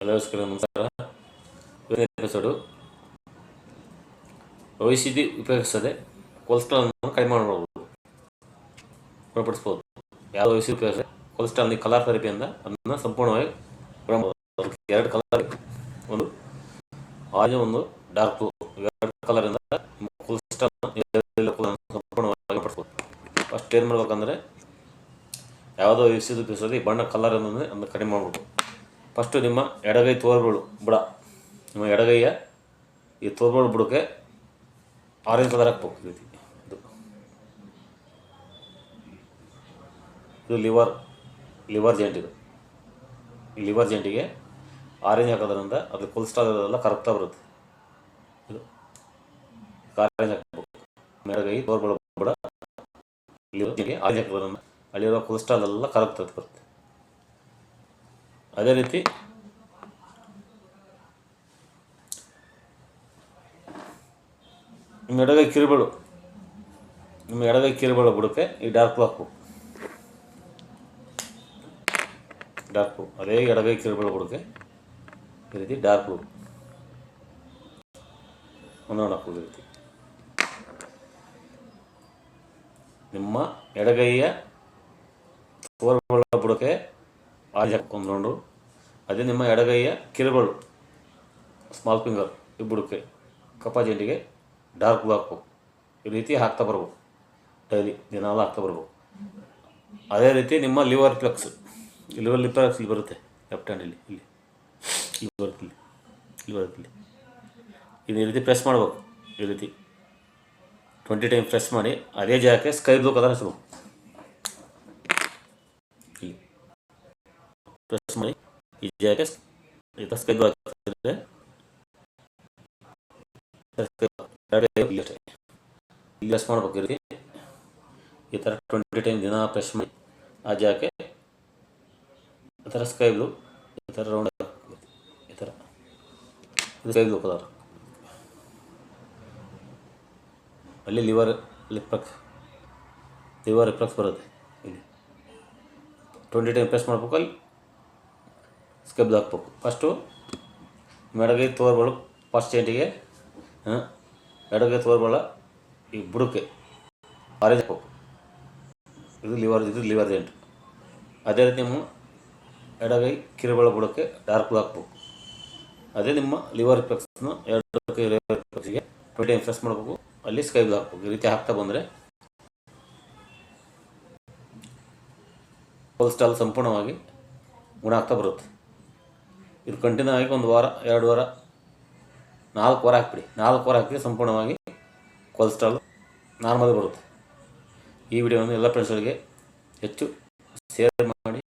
ಎಲ್ಲರಿಗೂ ನಮಸ್ಕಾರ. ಎಪಿಸೋಡು ಔಷಧಿ ಉಪಯೋಗಿಸದೆ ಕೊಲೆಸ್ಟ್ರಾಲ್ನ ಕಡಿಮೆ ಮಾಡಬಹುದು, ಗುಣಪಡಿಸ್ಬೋದು. ಯಾವ ಔಷಧಿ ಉಪಯೋಗಿಸಿದ್ರೆ ಕೊಲೆಸ್ಟ್ರಾಲ್ ಕಲರ್ ಥೆರಪಿಯಿಂದ ಅದನ್ನು ಸಂಪೂರ್ಣವಾಗಿ ಅದಕ್ಕೆ ಎರಡು ಕಲರ್, ಒಂದು ಆರೆಂಜ್, ಒಂದು ಡಾರ್ಕ್ ಬ್ಲೂ. ಎರಡು ಕಲರಿಂದ ಕೊಲೆಸ್ಟ್ರಾಲ್ ಸಂಪೂರ್ಣವಾಗಿ ಗುಣಪಡಿಸ್ಬೋದು. ಫಸ್ಟ್ ಏನು ಮಾಡ್ಬೇಕಂದ್ರೆ, ಯಾವುದೋ ಔಷಧಿ ಉಪಯೋಗಿಸೋದು ಈ ಬಣ್ಣ ಕಲರ್ ಅಂದರೆ ಅದನ್ನು ಕಡಿಮೆ ಮಾಡ್ಬೋದು. ಫಸ್ಟು ನಿಮ್ಮ ಎಡಗೈ ತೋರ್ಬಳು ಬುಡ, ನಿಮ್ಮ ಎಡಗೈಯ ಈ ತೋರ್ಬಳು ಬುಡಕ್ಕೆ ಆರೆಂಜ್ ಕಲರ್ ಹಾಕ್ಬೇಕು. ಇದು ಲಿವರ್ ಜಾಯಿಂಟ್. ಈ ಲಿವರ್ ಜಾಯಿಂಟಿಗೆ ಆರೆಂಜ್ ಹಾಕೋದ್ರಿಂದ ಅದು ಕೊಲೆಸ್ಟ್ರಾಲ್ ಎಲ್ಲ ಕರಗ್ತಾ ಬರುತ್ತೆ. ಇದು ಆರೆಂಜ್ ಹಾಕಬೇಕು. ಎಡಗೈ ತೋರ್ಬಳು ಬುಡ ಲಿವರ್ಗೆ ಆರೆಂಜ್ ಹಾಕೋದ್ರಿಂದ ಅಲ್ಲಿರೋ ಕೊಲೆಸ್ಟ್ರಾಲ್ ಎಲ್ಲ ಕರಗ್ತದೆ ಬರುತ್ತೆ. ಅದೇ ರೀತಿ ನಿಮ್ಮ ಎಡಗೈ ಕಿರುಬೆರಳು ಬುಡಕ್ಕೆ ಈ ಡಾರ್ಕ್ ಬ್ಲೂ ಹಾಕ್ಬೇಕು. ಡಾರ್ಕ್ ಬ್ಲೂ, ಅದೇ ಎಡಗೈ ಕಿರುಬೆರಳು ಬುಡಕ್ಕೆ ಈ ರೀತಿ ಡಾರ್ಕ್ ಬ್ಲೂ ಒಂದೊಂದು ಹಾಕ್ಬೋದು. ಈ ರೀತಿ ನಿಮ್ಮ ಎಡಗೈಯ ತೋರ್ಬೆರಳ ಬುಡಕ್ಕೆ ಆರೆಂಜ್ ಹಾಕೊಂಡ್ಕೊಂಡು, ಅದೇ ನಿಮ್ಮ ಎಡಗೈಯ ಕಿರುಬೆರಳು ಸ್ಮಾಲ್ ಫಿಂಗರ್ ಈ ಬುಡಕ್ಕೆ ಕಪ್ಪ ಜೆಂಟಿಗೆ ಡಾರ್ಕ್ ಬ್ಲೂ ಹಾಕ್ಬೇಕು. ಈ ರೀತಿ ಹಾಕ್ತಾ ಬರ್ಬೇಕು, ಡೈಲಿ ದಿನಾಲ ಹಾಕ್ತಾ ಬರ್ಬೇಕು. ಅದೇ ರೀತಿ ನಿಮ್ಮ ಲಿವರ್ ರಿಫ್ಲೆಕ್ಸ್ ಇಲ್ಲಿ ಬರುತ್ತೆ, ಲೆಫ್ಟ್ ಹ್ಯಾಂಡ್ ಇಲ್ಲಿ ಬರುತ್ತೆ, ಈ ರೀತಿ ಪ್ರೆಸ್ ಮಾಡಬೇಕು. ಈ ರೀತಿ 20 ಟೈಮ್ ಪ್ರೆಸ್ ಮಾಡಿ ಅದೇ ಜಾಗಕ್ಕೆ ಸ್ಕೈ ಬ್ಲೂ ಕಲರ್ ಹಚ್ಚಬೇಕು. ಪ್ರೆಸ್ ಮಾಡಿ ಈ ಜಾಗಕ್ಕೆ ಸ್ಕೈ ಬ್ಲೂ ಹಾಕಿದ್ರೆ ಇಲ್ಲಿ ಪ್ರೆಸ್ ಮಾಡ್ಬೇಕು. ಈ ಥರ 20 ಟೈಮ್ ದಿನ ಪ್ರೆಸ್ ಮಾಡಿ ಆ ಜಾಗಕ್ಕೆ ಈ ಥರ ಸ್ಕೈ ಬ್ಲೂ ಈ ಥರ ರೌಂಡ್ ಈ ಥರ ಸ್ಕೈ ಬ್ಲೂ ಕಲರ್. ಅಲ್ಲಿ ಲಿವರ್ ರಿಫ್ಲೆಕ್ಸ್ ಬರುತ್ತೆ. ಇಲ್ಲಿ 20 ಟೈಮ್ ಪ್ರೆಸ್ ಮಾಡ್ಬೇಕು, ಅಲ್ಲಿ ಸ್ಕೈ ಬ್ಲೂ ಹಾಕ್ಬೇಕು. ಫಸ್ಟು ಎಡಗೈ ತೋರ್ಬಳು ಫಸ್ಟ್ ಜಾಯಿಂಟಿಗೆ, ಎಡಗೈ ತೋರ್ಬಳ ಈ ಬುಡಕ್ಕೆ ಆರೆಂಜ್ ಹಾಕ್ಬೇಕು. ಇದು ಲಿವರ್ ಜಾಯಿಂಟ್. ಅದೇ ರೀತಿ ನಿಮ್ಮ ಎಡಗೈ ಕಿರುಬೆರಳು ಬುಡಕ್ಕೆ ಡಾರ್ಕ್ ಬ್ಲೂ ಹಾಕ್ಬೇಕು. ಅದೇ ನಿಮ್ಮ ಲಿವರ್ ರಿಫ್ಲೆಕ್ಸ್ನ ಎಡಗೈ ಲಿವರ್ ರಿಫ್ಲೆಕ್ಸ್ಗೆ 20 ಟೈಮ್ ಪ್ರೆಸ್ ಮಾಡಬೇಕು, ಅಲ್ಲಿ ಸ್ಕೈ ಬ್ಲೂ ಹಾಕ್ಬೇಕು. ಈ ರೀತಿ ಹಾಕ್ತಾ ಬಂದರೆ ಕೊಲೆಸ್ಟ್ರಾಲ್ ಸಂಪೂರ್ಣವಾಗಿ ಗುಣ ಆಗ್ತಾ ಬರುತ್ತೆ. ಇದು ಕಂಟಿನ್ಯೂ ಆಗಿ 1 ವಾರ 2 ವಾರ 4 ವಾರ ಹಾಕ್ಬಿಡಿ. 4 ವಾರ ಹಾಕಿದ್ರೆ ಸಂಪೂರ್ಣವಾಗಿ ಕೊಲೆಸ್ಟ್ರಾಲ್ ನಾರ್ಮಲ್ ಬರುತ್ತೆ. ಈ ವಿಡಿಯೋವನ್ನು ಎಲ್ಲ ಫ್ರೆಂಡ್ಸ್ಗಳಿಗೆ ಹೆಚ್ಚು ಶೇರ್ ಮಾಡಿ.